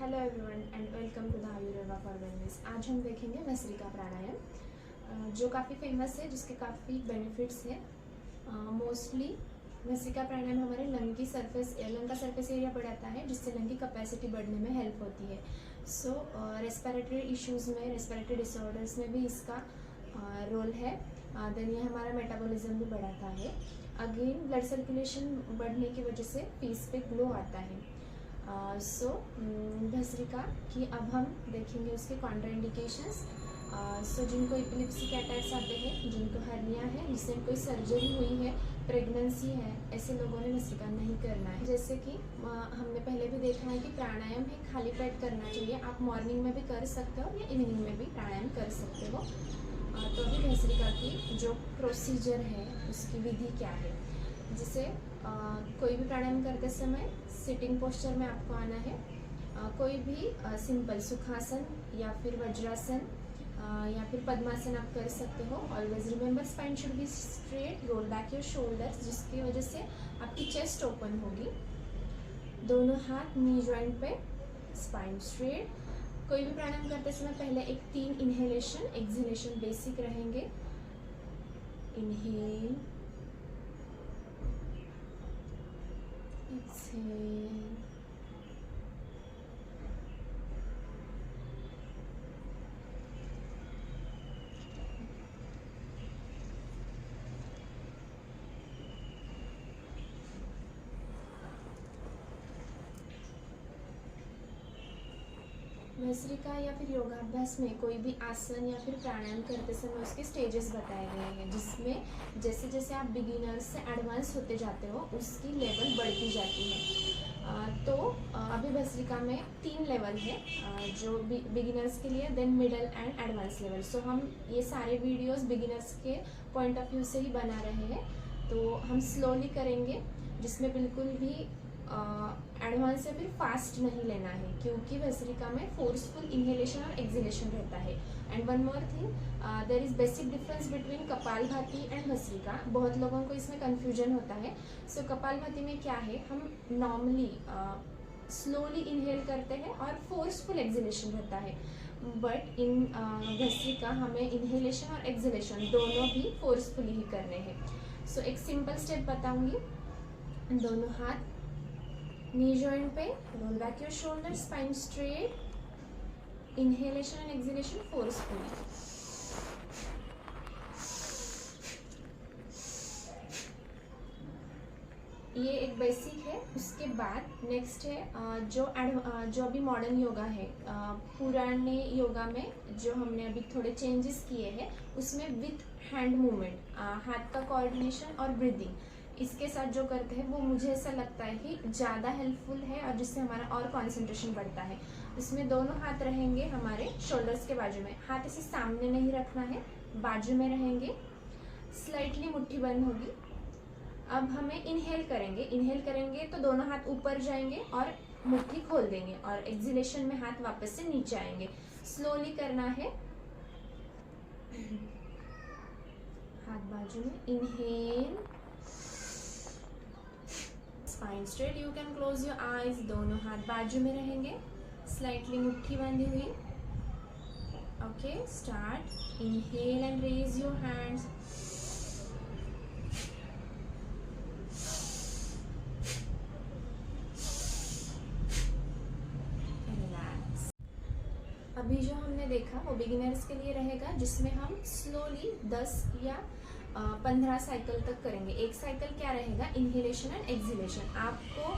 Hello everyone and welcome to the Ayur yoga for wellness. आज हम देखेंगे भस्त्रिका प्राणायाम, जो काफ़ी फेमस है, जिसके काफ़ी बेनिफिट्स हैं। मोस्टली भस्त्रिका प्राणायाम हमारे लंग का सरफेस एरिया बढ़ाता है, जिससे लंग की कैपेसिटी बढ़ने में हेल्प होती है। सो रेस्पिरेटरी इश्यूज़ में, रेस्पिरेटरी डिसऑर्डर्स में भी इसका रोल है। देन ये हमारा मेटाबॉलिज्म भी बढ़ाता है। अगेन ब्लड सर्कुलेशन बढ़ने की वजह से फेस पे ग्लो आता है। भस्त्रिका की अब हम देखेंगे उसके कॉन्ट्राइंडिकेशंस। जिनको इपिलिप्सिक अटैक्स आते हैं, जिनको हर्निया है, जिससे कोई सर्जरी हुई है, प्रेगनेंसी है, ऐसे लोगों ने भस्त्रिका नहीं करना है। जैसे कि हमने पहले भी देखा है कि प्राणायाम है खाली पेट करना चाहिए। आप मॉर्निंग में भी कर सकते हो या इवनिंग में भी प्राणायाम कर सकते हो। तो अभी भस्त्रिका की जो प्रोसीजर है उसकी विधि क्या है। जैसे कोई भी प्राणायाम करते समय सिटिंग पोस्चर में आपको आना है। कोई भी सिंपल सुखासन या फिर वज्रासन या फिर पद्मासन आप कर सकते हो। Always remember spine should be straight, roll back your shoulders, जिसकी वजह से आपकी चेस्ट ओपन होगी। दोनों हाथ नी जॉइंट पे, स्पाइन स्ट्रेट। कोई भी प्राणायाम करते समय पहले एक 3 इनहेलेशन एक्सहेलेशन बेसिक रहेंगे। इनहेल, exhale, भस्त्रिका या फिर योगाभ्यास में कोई भी आसन या फिर प्राणायाम करते समय उसके स्टेजेस बताए गए हैं, जिसमें जैसे जैसे आप बिगिनर्स से एडवांस होते जाते हो उसकी लेवल बढ़ती जाती है। तो अभी भस्त्रिका में 3 लेवल है, जो बिगिनर्स के लिए, then middle and advance level. So हम ये सारे वीडियोस बिगिनर्स के पॉइंट ऑफ व्यू से ही बना रहे हैं। तो हम स्लोली करेंगे, जिसमें बिल्कुल भी एडवांस या फिर फास्ट नहीं लेना है, क्योंकि भस्त्रिका में फोर्सफुल इनहेलेशन और एक्सहेलेशन रहता है। And one more thing, there is basic difference between Kapalbhati and Bhastrika. बहुत लोगों को इसमें कंफ्यूजन होता है। सो कपालभाति में क्या है, हम नॉर्मली स्लोली इनहेल करते हैं और फोर्सफुल एक्सहेलेशन रहता है। बट इन भस्त्रिका हमें इनहेलेशन और एक्सहेलेशन दोनों भी फोर्सफुली ही करने हैं। सो एक सिंपल स्टेप बताऊंगी। दोनों हाथ नी जॉइंट पे, roll back your shoulder, spine straight, inhalation and exhalation forcefully. ये एक बेसिक है। उसके बाद नेक्स्ट है जो अभी मॉडर्न योगा है। पुराने योगा में जो हमने अभी थोड़े चेंजेस किए हैं, उसमें विथ हैंड मूवमेंट, हाथ का कोऑर्डिनेशन और ब्रीदिंग, इसके साथ जो करते हैं वो मुझे ऐसा लगता है कि ज़्यादा हेल्पफुल है और जिससे हमारा और कंसंट्रेशन बढ़ता है। इसमें दोनों हाथ रहेंगे हमारे शोल्डर्स के बाजू में। हाथ ऐसे सामने नहीं रखना है, बाजू में रहेंगे। स्लाइटली मुट्ठी बंद होगी। अब हमें इनहेल करेंगे तो दोनों हाथ ऊपर जाएंगे और मुट्ठी खोल देंगे, और एक्सहेलेशन में हाथ वापस से नीचे आएंगे। स्लोली करना है। हाथ बाजू में, inhale, spine straight, you can close your eyes. दोनों हाथ बाजू में रहेंगे, स्लाइटली मुट्ठी बांधी हुई। Okay, start. Inhale and raise your hands. Relax. अभी जो हमने देखा वो बिगिनर्स के लिए रहेगा, जिसमें हम स्लोली 10 या 15 साइकिल तक करेंगे। एक साइकिल क्या रहेगा, इनहेलेशन एंड एक्सहेलेशन। आपको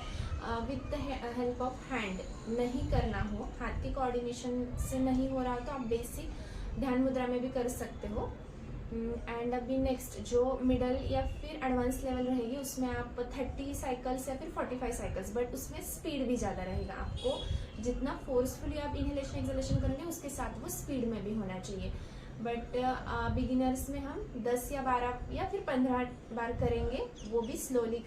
with the help of hand नहीं करना हो, हाथ के कोऑर्डिनेशन से नहीं हो रहा हो, तो आप बेसिक ध्यान मुद्रा में भी कर सकते हो। एंड अभी नेक्स्ट जो मिडल या फिर एडवांस लेवल रहेगी, उसमें आप 30 साइकिल्स या फिर 45 साइकिल्स, बट उसमें स्पीड भी ज़्यादा रहेगा। आपको जितना फोर्सफुली आप इनहेलेशन एक्सहेलेशन करेंगे, उसके साथ वो स्पीड में भी होना चाहिए। बट बिगिनर्स में हम 10 या 12 या फिर 15 बार करेंगे, वो भी स्लोली